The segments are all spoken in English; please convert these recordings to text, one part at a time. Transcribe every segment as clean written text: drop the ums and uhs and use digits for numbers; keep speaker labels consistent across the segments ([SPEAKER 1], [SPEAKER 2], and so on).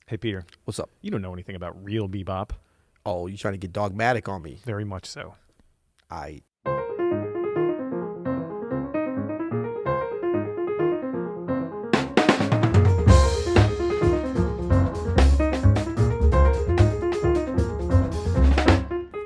[SPEAKER 1] Hey, Peter.
[SPEAKER 2] What's up?
[SPEAKER 1] You don't know anything about real bebop.
[SPEAKER 2] Oh, you trying to get dogmatic on me?
[SPEAKER 1] Very much so.
[SPEAKER 2] I.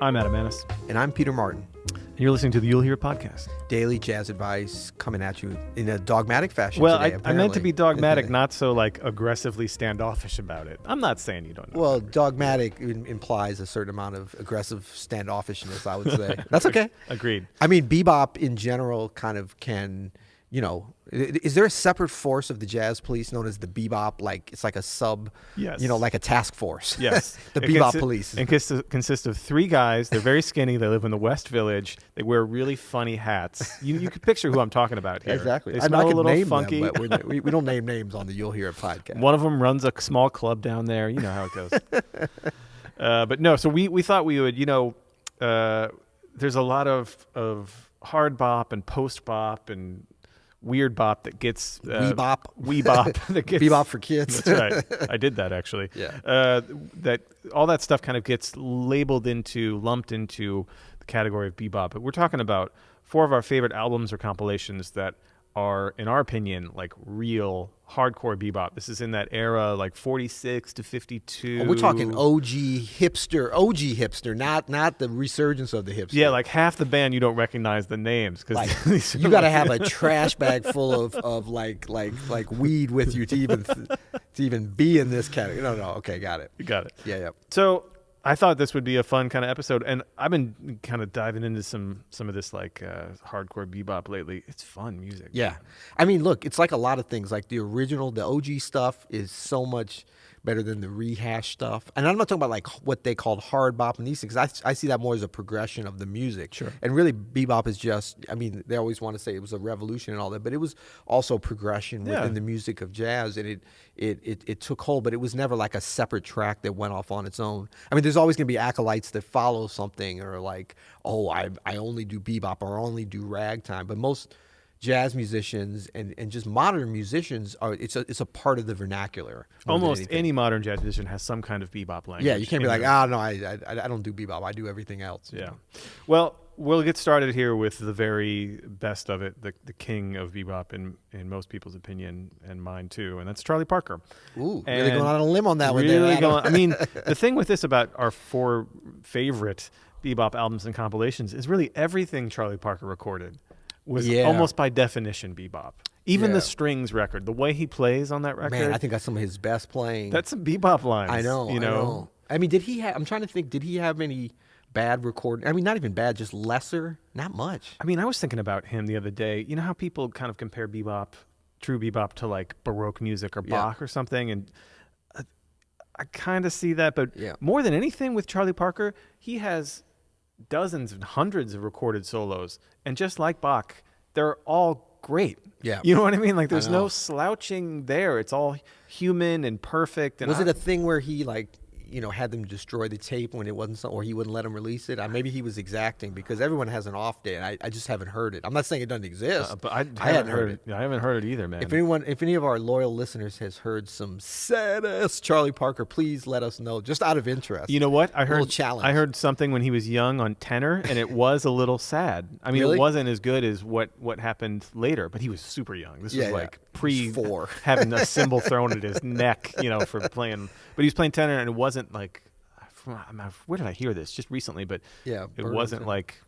[SPEAKER 1] I'm Adam Maness.
[SPEAKER 2] And I'm Peter Martin.
[SPEAKER 1] And you're listening to the You'll Hear podcast.
[SPEAKER 2] Daily jazz advice coming at you in a dogmatic fashion
[SPEAKER 1] Well,
[SPEAKER 2] today,
[SPEAKER 1] I meant to be dogmatic, not so like aggressively standoffish about it. I'm not saying you don't know.
[SPEAKER 2] Well, dogmatic implies a certain amount of aggressive standoffishness, I would say. That's okay.
[SPEAKER 1] Agreed.
[SPEAKER 2] I mean, bebop in general kind of can, you know, is there a separate force of the jazz police known as the bebop? Like, it's like a sub,
[SPEAKER 1] Yes.
[SPEAKER 2] you know, like a task force.
[SPEAKER 1] Yes.
[SPEAKER 2] The bebop police.
[SPEAKER 1] It consists of three guys. They're very skinny. They live in the West Village. They wear really funny hats. You can picture who I'm talking about here.
[SPEAKER 2] Exactly.
[SPEAKER 1] They
[SPEAKER 2] I
[SPEAKER 1] smell a
[SPEAKER 2] could
[SPEAKER 1] little
[SPEAKER 2] name
[SPEAKER 1] funky.
[SPEAKER 2] them, but we don't name names on the You'll Hear It podcast.
[SPEAKER 1] One of them runs a small club down there. You know how it goes. But no, so we thought we would, there's a lot of hard bop and post bop and weird bop that gets
[SPEAKER 2] Weebop
[SPEAKER 1] that gets
[SPEAKER 2] Bebop for kids.
[SPEAKER 1] That's right. I did that actually.
[SPEAKER 2] Yeah.
[SPEAKER 1] That all that stuff kind of gets lumped into the category of bebop. But we're talking about four of our favorite albums or compilations that are, in our opinion, like real hardcore bebop. This is in that era, like 46 to 52.
[SPEAKER 2] Oh, we're talking OG hipster, not the resurgence of the hipster.
[SPEAKER 1] Yeah, like half the band you don't recognize the names because
[SPEAKER 2] like, you got to have a trash bag full of like weed with you to even be in this category. No, okay, got it.
[SPEAKER 1] You got it.
[SPEAKER 2] Yeah.
[SPEAKER 1] So I thought this would be a fun kind of episode, and I've been kind of diving into some of this like hardcore bebop lately. It's fun music.
[SPEAKER 2] Yeah. I mean, look, it's like a lot of things. Like the OG stuff is so much better than the rehash stuff. And I'm not talking about like what they called hard bop and these things. I see that more as a progression of the music.
[SPEAKER 1] Sure.
[SPEAKER 2] And really bebop is just, I mean, they always want to say it was a revolution and all that, but it was also progression within the music of jazz, and it took hold, but it was never like a separate track that went off on its own. I mean, there's always going to be acolytes that follow something, or like, oh, I only do bebop or I only do ragtime, but most jazz musicians and just modern musicians it's a part of the vernacular.
[SPEAKER 1] Almost any modern jazz musician has some kind of bebop language.
[SPEAKER 2] Yeah, you can't be like, no, I don't do bebop. I do everything else.
[SPEAKER 1] Yeah. Well, we'll get started here with the very best of it, the king of bebop in most people's opinion, and mine too, and that's Charlie Parker.
[SPEAKER 2] Ooh, really going on a limb on that one.
[SPEAKER 1] Really going. I mean, the thing with this about our four favorite bebop albums and compilations is really everything Charlie Parker recorded was almost by definition bebop. Even the strings record, the way he plays on that record.
[SPEAKER 2] Man, I think that's some of his best playing.
[SPEAKER 1] That's some bebop lines.
[SPEAKER 2] I know.
[SPEAKER 1] You know?
[SPEAKER 2] I mean, did he have? I'm trying to think. Did he have any bad recording? I mean, not even bad, just lesser. Not much.
[SPEAKER 1] I mean, I was thinking about him the other day. You know how people kind of compare bebop, true bebop, to like Baroque music or Bach or something, and I kind of see that. But more than anything with Charlie Parker, he has dozens and hundreds of recorded solos, and just like Bach, they're all great.
[SPEAKER 2] Yeah,
[SPEAKER 1] you know what I mean? Like, there's no slouching there. It's all human and perfect. And
[SPEAKER 2] was it a thing where he had them destroy the tape when it wasn't, or he wouldn't let them release it? Maybe he was exacting, because everyone has an off day, and I just haven't heard it. I'm not saying it doesn't exist,
[SPEAKER 1] but I hadn't heard it. I haven't heard it either, man.
[SPEAKER 2] If any of our loyal listeners has heard some sad-ass Charlie Parker, please let us know, just out of interest.
[SPEAKER 1] You know what? I
[SPEAKER 2] heard
[SPEAKER 1] something when he was young on tenor, and it was a little sad. I mean,
[SPEAKER 2] really?
[SPEAKER 1] It wasn't as good as what happened later, but he was super young. This was like pre-4 having a cymbal thrown at his neck, for playing. But he was playing tenor, and it wasn't like, where did I hear this? Just recently, but it wasn't like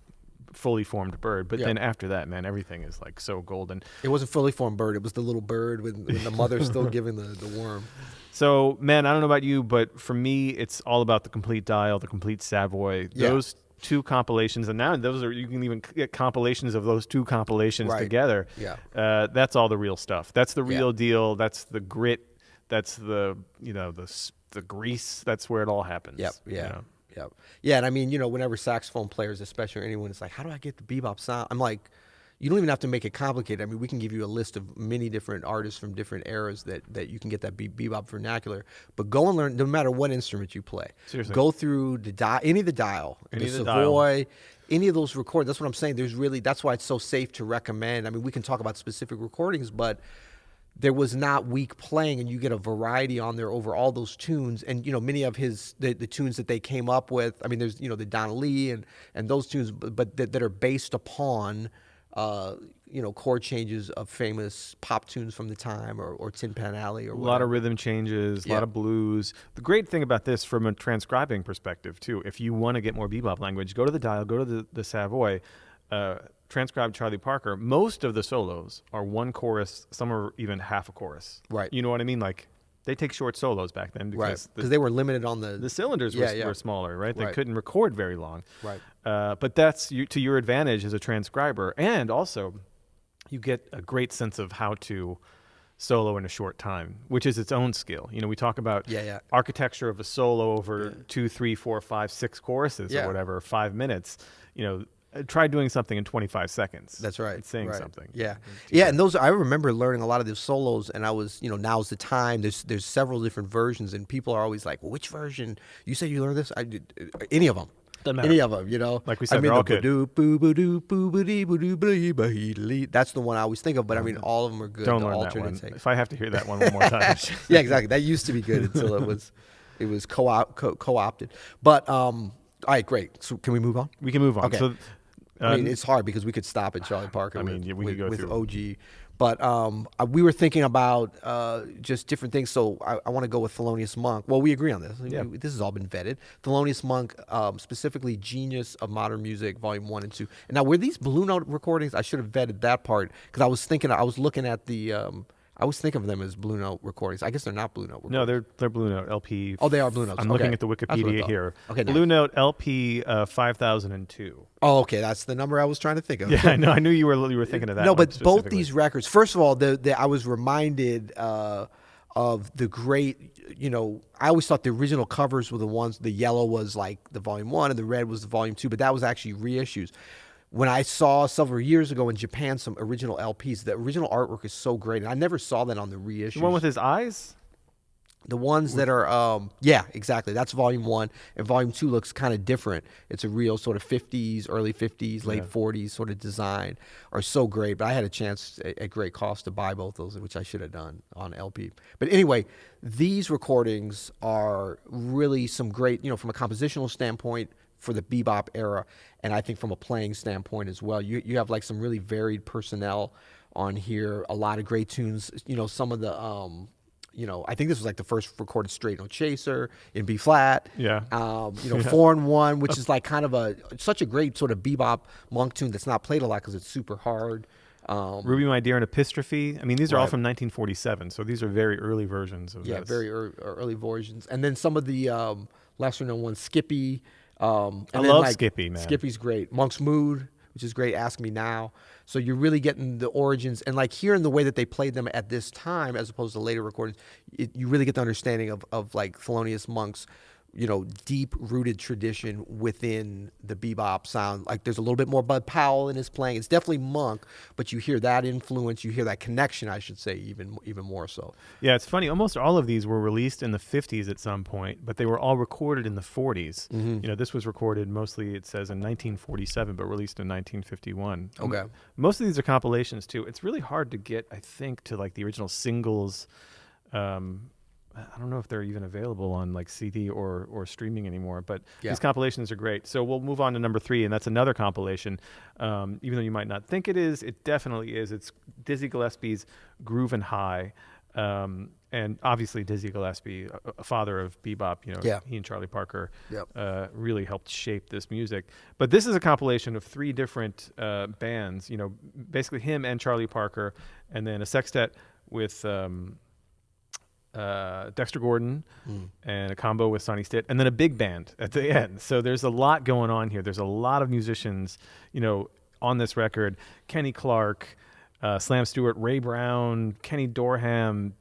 [SPEAKER 1] fully formed bird. But then after that, man, everything is like so golden.
[SPEAKER 2] It wasn't fully formed bird. It was the little bird when the mother's still giving the worm.
[SPEAKER 1] So, man, I don't know about you, but for me, it's all about the complete dial, the complete Savoy.
[SPEAKER 2] Yeah.
[SPEAKER 1] Those two compilations, and now you can even get compilations of those two compilations together.
[SPEAKER 2] Yeah.
[SPEAKER 1] That's all the real stuff. That's the real deal. That's the grit. That's the the grease. That's where it all happens.
[SPEAKER 2] Yep. Yeah, and I mean, whenever saxophone players, especially, or anyone is like, how do I get the bebop sound? I'm like, you don't even have to make it complicated. I mean, we can give you a list of many different artists from different eras that you can get that bebop vernacular. But go and learn, no matter what instrument you play.
[SPEAKER 1] Seriously.
[SPEAKER 2] Go through any of the dial, the Savoy, any of those recordings. That's what I'm saying. That's why it's so safe to recommend. I mean, we can talk about specific recordings, but there was not weak playing, and you get a variety on there over all those tunes. And many of the tunes that they came up with, I mean, there's the Donna Lee and those tunes, but that are based upon chord changes of famous pop tunes from the time, or Tin Pan Alley, or
[SPEAKER 1] a
[SPEAKER 2] whatever.
[SPEAKER 1] lot of rhythm changes, a lot of blues. The great thing about this from a transcribing perspective too, if you want to get more bebop language, go to the dial, go to the Savoy, transcribe Charlie Parker. Most of the solos are one chorus, some are even half a chorus.
[SPEAKER 2] Right.
[SPEAKER 1] You know what I mean? Like, they take short solos back then because
[SPEAKER 2] they were limited on the
[SPEAKER 1] cylinders were smaller, right? They couldn't record very long.
[SPEAKER 2] Right.
[SPEAKER 1] But that's to your advantage as a transcriber, and also you get a great sense of how to solo in a short time, which is its own skill. We talk about architecture of a solo over 2, 3, 4, 5, 6 choruses or whatever, 5 minutes. Try doing something in 25 seconds.
[SPEAKER 2] That's right.
[SPEAKER 1] It's saying something.
[SPEAKER 2] Yeah. Yeah, and those, I remember learning a lot of those solos, and I was, now's the time. There's several different versions, and people are always like, well, which version? You said you learned this? I did any of them.
[SPEAKER 1] Doesn't matter.
[SPEAKER 2] Any of them,
[SPEAKER 1] Like we said, they're all good.
[SPEAKER 2] That's the one I always think of, but I mean, all of them are good.
[SPEAKER 1] Don't learn that one. If I have to hear that one more time.
[SPEAKER 2] Yeah, exactly. That used to be good until it was co-opted. But all right, great. So can we move on?
[SPEAKER 1] We can move on.
[SPEAKER 2] Okay.
[SPEAKER 1] So,
[SPEAKER 2] I mean, it's hard because we could stop at Charlie Parker.
[SPEAKER 1] We could go
[SPEAKER 2] with
[SPEAKER 1] through
[SPEAKER 2] OG. But we were thinking about just different things. So I want to go with Felonious Monk. Well, we agree on this.
[SPEAKER 1] Yeah.
[SPEAKER 2] This has all been vetted. Felonious Monk, specifically Genius of Modern Music, Volume 1 and 2. And now, were these Blue Note recordings? I should have vetted that part because I was looking at the. I always think of them as Blue Note recordings. I guess they're not Blue Note recordings.
[SPEAKER 1] No, they're Blue Note LP.
[SPEAKER 2] Oh, they are Blue Notes.
[SPEAKER 1] I'm looking at the Wikipedia here.
[SPEAKER 2] Okay,
[SPEAKER 1] Blue Note LP 5002.
[SPEAKER 2] Oh, okay, that's the number I was trying to think of.
[SPEAKER 1] Yeah, I know. I knew you were thinking of that.
[SPEAKER 2] No, but both these records. First of all, I was reminded of the great. I always thought the original covers were the ones. The yellow was like the Volume 1, and the red was the Volume 2. But that was actually reissues. When I saw several years ago in Japan some original LPs, the original artwork is so great, and I never saw that on the reissues.
[SPEAKER 1] The one with his eyes?
[SPEAKER 2] The ones that are, yeah, exactly. That's Volume 1, and Volume 2 looks kind of different. It's a real sort of 50s, early 50s, late 40s sort of design. Are so great, but I had a chance at great cost to buy both those, which I should have done on LP. But anyway, these recordings are really some great, from a compositional standpoint, for the bebop era, and I think from a playing standpoint as well. You have like some really varied personnel on here, a lot of great tunes. Some of the I think this was like the first recorded straight note chaser in B flat.
[SPEAKER 1] Yeah.
[SPEAKER 2] 4-in-1, which is like kind of such a great sort of bebop Monk tune that's not played a lot because it's super hard.
[SPEAKER 1] Ruby My Dear and Epistrophe. I mean, these are all from 1947, so these are very early versions of this.
[SPEAKER 2] Very early versions. And then some of the lesser known ones, Skippy.
[SPEAKER 1] I love Skippy, man.
[SPEAKER 2] Skippy's great. Monk's Mood, which is great. Ask Me Now. So you're really getting the origins, and like hearing the way that they played them at this time, as opposed to later recordings, you really get the understanding of like Felonious Monk's, deep-rooted tradition within the bebop sound. Like there's a little bit more Bud Powell in his playing. It's definitely Monk, but you hear that influence, you hear that connection, I should say, even more so.
[SPEAKER 1] Yeah, it's funny. Almost all of these were released in the 50s at some point, but they were all recorded in the 40s. Mm-hmm. This was recorded mostly, it says, in 1947, but released in 1951.
[SPEAKER 2] Okay.
[SPEAKER 1] Most of these are compilations, too. It's really hard to get, I think, to like the original singles. I don't know if they're even available on like CD or streaming anymore, but these compilations are great. So we'll move on to number 3, and that's another compilation. Even though you might not think it is, it definitely is. It's Dizzy Gillespie's Groovin' High. And obviously Dizzy Gillespie, a father of bebop, he and Charlie Parker really helped shape this music. But this is a compilation of 3 different bands, basically him and Charlie Parker, and then a sextet with Dexter Gordon and a combo with Sonny Stitt, and then a big band at the end. So there's a lot going on here. There's a lot of musicians, on this record. Kenny Clark, Slam Stewart, Ray Brown, Kenny Dorham,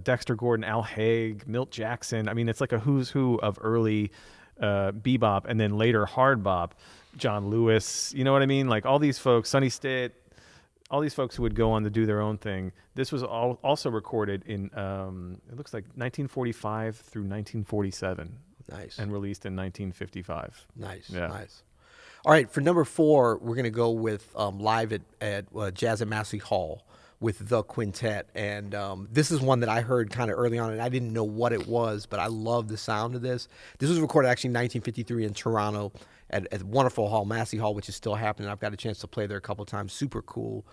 [SPEAKER 1] Dexter Gordon, Al Haig, Milt Jackson. I mean, it's like a who's who of early bebop, and then later hard bop. John Lewis, you know what I mean? Like all these folks, Sonny Stitt, all these folks who would go on to do their own thing. This was also recorded in, it looks like 1945 through 1947.
[SPEAKER 2] Nice.
[SPEAKER 1] And released in 1955.
[SPEAKER 2] Nice. All right, for number 4, we're going to go with live at Jazz at Massey Hall, with the quintet. And this is one that I heard kind of early on, and I didn't know what it was, but I love the sound of this. This was recorded actually in 1953 in Toronto at a wonderful hall, Massey Hall, which is still happening. I've got a chance to play there a couple of times. Super cool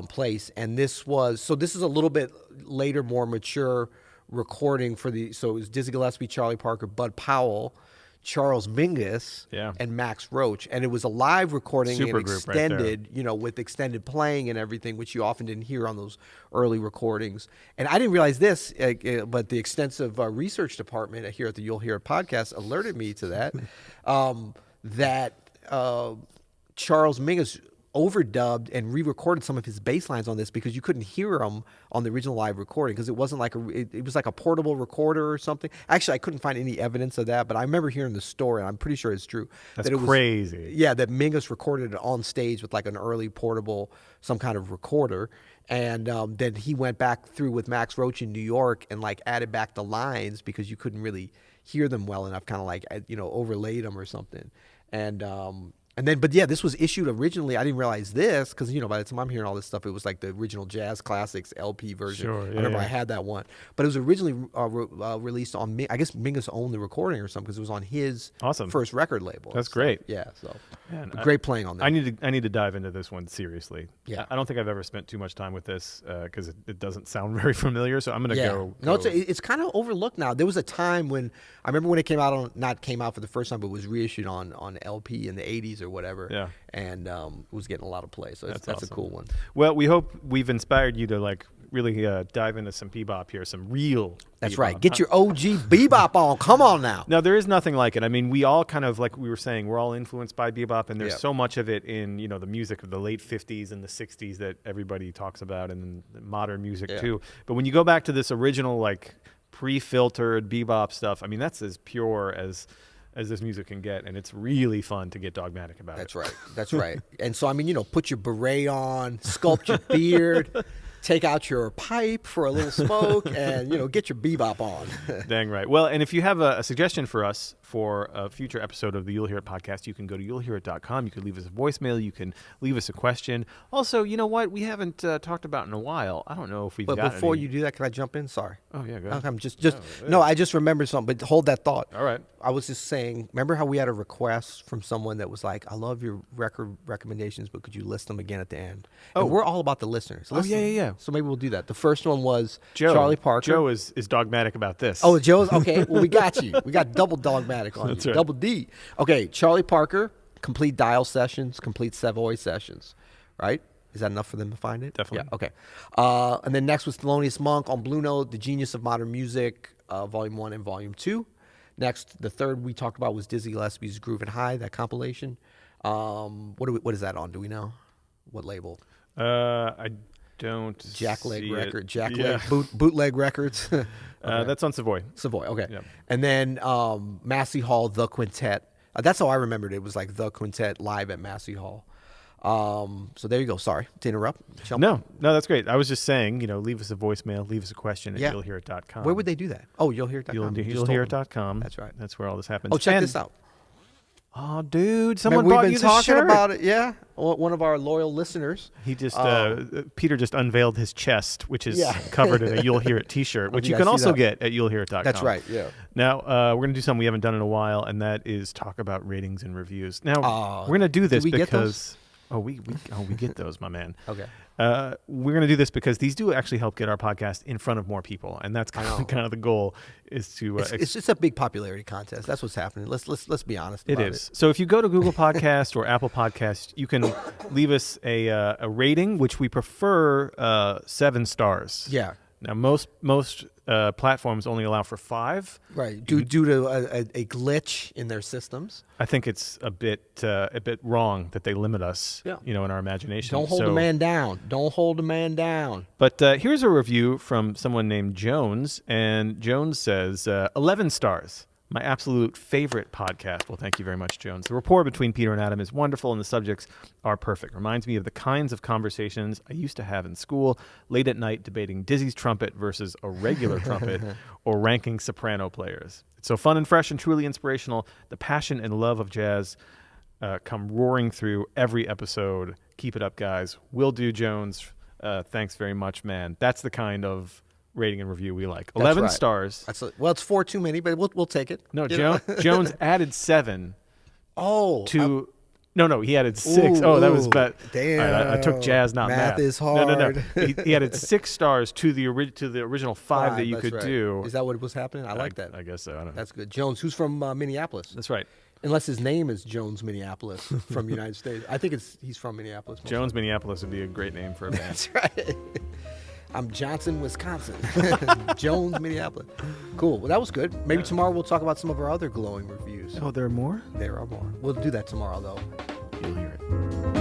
[SPEAKER 2] place. And this is a little bit later, more mature recording so it was Dizzy Gillespie, Charlie Parker, Bud Powell, Charles Mingus, and Max Roach. And it was a live recording and extended, with extended playing and everything, which you often didn't hear on those early recordings. And I didn't realize this, but the extensive research department here at the You'll Hear It podcast alerted me to that, that Charles Mingus overdubbed and re-recorded some of his bass lines on this because you couldn't hear them on the original live recording because it wasn't like it was like a portable recorder or something. Actually, I couldn't find any evidence of that, but I remember hearing the story, and I'm pretty sure it's true.
[SPEAKER 1] That's crazy.
[SPEAKER 2] That Mingus recorded it on stage with like an early portable, some kind of recorder, and then he went back through with Max Roach in New York and like added back the lines because you couldn't really hear them well enough, kind of like overlaid them or something, And then, this was issued originally. I didn't realize this because, by the time I'm hearing all this stuff, it was like the original Jazz Classics LP version.
[SPEAKER 1] Sure,
[SPEAKER 2] I remember I had that one. But it was originally released on, I guess Mingus owned the recording or something because it was on his first record label.
[SPEAKER 1] That's great.
[SPEAKER 2] Yeah, so great playing on that.
[SPEAKER 1] I need to dive into this one seriously. Yeah. I don't think I've ever spent too much time with this because it doesn't sound very familiar, so I'm going to go.
[SPEAKER 2] No, it's kind of overlooked now. There was a time when, I remember when it not came out for the first time, but was reissued on LP in the 80s or whatever.
[SPEAKER 1] Yeah.
[SPEAKER 2] And it was getting a lot of play. So that's awesome. A cool one.
[SPEAKER 1] Well, we hope we've inspired you to really dive into some bebop here, some real
[SPEAKER 2] That's
[SPEAKER 1] bebop.
[SPEAKER 2] Right. Get your OG bebop on. Come on now.
[SPEAKER 1] Now, there is nothing like it. I mean, we all kind of, like we were saying, we're all influenced by bebop, and there's so much of it in, the music of the late 50s and the 60s that everybody talks about, and modern music too. But when you go back to this original, pre-filtered bebop stuff, I mean, that's as pure as this music can get, and it's really fun to get dogmatic about
[SPEAKER 2] it. That's right. And so, I mean, put your beret on, sculpt your beard, take out your pipe for a little smoke, and, get your bebop on.
[SPEAKER 1] Dang right. Well, and if you have a suggestion for us for a future episode of the You'll Hear It podcast, you can go to you'llhearit.com. You can leave us a voicemail. You can leave us a question. Also, you know what? We haven't talked about in a while. I don't know if we've got
[SPEAKER 2] But before you do that, can I jump in? Sorry.
[SPEAKER 1] Oh, yeah, go ahead.
[SPEAKER 2] I just remembered something, but hold that thought.
[SPEAKER 1] All right.
[SPEAKER 2] I was just saying, remember how we had a request from someone that was like, I love your record recommendations, but could you list them again at the end? And we're all about the listeners.
[SPEAKER 1] Yeah.
[SPEAKER 2] So maybe we'll do that. The first one was Charlie Parker.
[SPEAKER 1] Joe is dogmatic about this.
[SPEAKER 2] Oh, Joe's? Okay. Well, we got you. We got double dogmatic on
[SPEAKER 1] That's
[SPEAKER 2] you.
[SPEAKER 1] Right.
[SPEAKER 2] Double D. Okay, Charlie Parker, complete dial sessions, complete Savoy sessions, right? Is that enough for them to find it?
[SPEAKER 1] Definitely.
[SPEAKER 2] Yeah, okay. And then next was Felonious Monk on Blue Note, The Genius of Modern Music, Volume 1 and Volume 2. Next, the third we talked about was Dizzy Gillespie's Groovin High, that compilation. What is that on? Do we know? What label?
[SPEAKER 1] I don't
[SPEAKER 2] Bootleg Records. Okay.
[SPEAKER 1] That's on Savoy.
[SPEAKER 2] Savoy, okay.
[SPEAKER 1] Yep.
[SPEAKER 2] And then Massey Hall, The Quintet. That's how I remembered it. It was like The Quintet live at Massey Hall. So there you go. Sorry to interrupt.
[SPEAKER 1] No, that's great. I was just saying, leave us a voicemail, leave us a question at you'llhearit.com.
[SPEAKER 2] Where would they do that? Oh, you'llhearit.com.
[SPEAKER 1] You'llhearit.com.
[SPEAKER 2] That's right.
[SPEAKER 1] That's where all this happens.
[SPEAKER 2] Oh, check this out.
[SPEAKER 1] Oh, dude, someone bought you this shirt.
[SPEAKER 2] We've been talking about it, yeah. One of our loyal listeners.
[SPEAKER 1] He just, Peter just unveiled his chest, which is covered in a You'll Hear It t-shirt, which you can also get at you'llhearit.com.
[SPEAKER 2] That's right, yeah.
[SPEAKER 1] Now, we're going to do something we haven't done in a while, and that is talk about ratings and reviews. Now, we're going to do this because... we get those, my man.
[SPEAKER 2] Okay.
[SPEAKER 1] We're going to do this because these do actually help get our podcast in front of more people, and that's kind of the goal is to.
[SPEAKER 2] It's just a big popularity contest. That's what's happening. Let's be honest. About it.
[SPEAKER 1] So if you go to Google Podcast or Apple Podcast, you can leave us a rating, which we prefer 7 stars.
[SPEAKER 2] Yeah.
[SPEAKER 1] Now most platforms only allow for 5.
[SPEAKER 2] Right. Due to a glitch in their systems.
[SPEAKER 1] I think it's a bit wrong that they limit us, in our imagination.
[SPEAKER 2] Don't hold a man down. Don't hold a man down.
[SPEAKER 1] But here's a review from someone named Jones, and Jones says 11 stars. My absolute favorite podcast. Well, thank you very much, Jones. The rapport between Peter and Adam is wonderful, and the subjects are perfect. Reminds me of the kinds of conversations I used to have in school, late at night debating Dizzy's trumpet versus a regular trumpet, or ranking soprano players. It's so fun and fresh and truly inspirational. The passion and love of jazz come roaring through every episode. Keep it up, guys. Will do, Jones. Thanks very much, man. That's the kind of rating and review we like. 11 stars.
[SPEAKER 2] Well, it's 4 too many, but we'll take it.
[SPEAKER 1] No, Jones added 7.
[SPEAKER 2] Oh.
[SPEAKER 1] No, he added 6. That was bad.
[SPEAKER 2] Damn.
[SPEAKER 1] Right, I took jazz, not math.
[SPEAKER 2] Math is hard.
[SPEAKER 1] No. He added 6 stars to the original 5 that you could do.
[SPEAKER 2] Is that what was happening? I like that.
[SPEAKER 1] I guess so. I don't know.
[SPEAKER 2] That's good. Jones, who's from Minneapolis.
[SPEAKER 1] That's right.
[SPEAKER 2] Unless his name is Jones Minneapolis from the United States. I think he's from Minneapolis.
[SPEAKER 1] Jones Minneapolis would be a great name for a band.
[SPEAKER 2] That's right. I'm Johnson, Wisconsin. Jones, Minneapolis. Cool. Well, that was good. Maybe tomorrow we'll talk about some of our other glowing reviews.
[SPEAKER 1] Oh, there are more?
[SPEAKER 2] There are more. We'll do that tomorrow, though.
[SPEAKER 1] You'll hear it.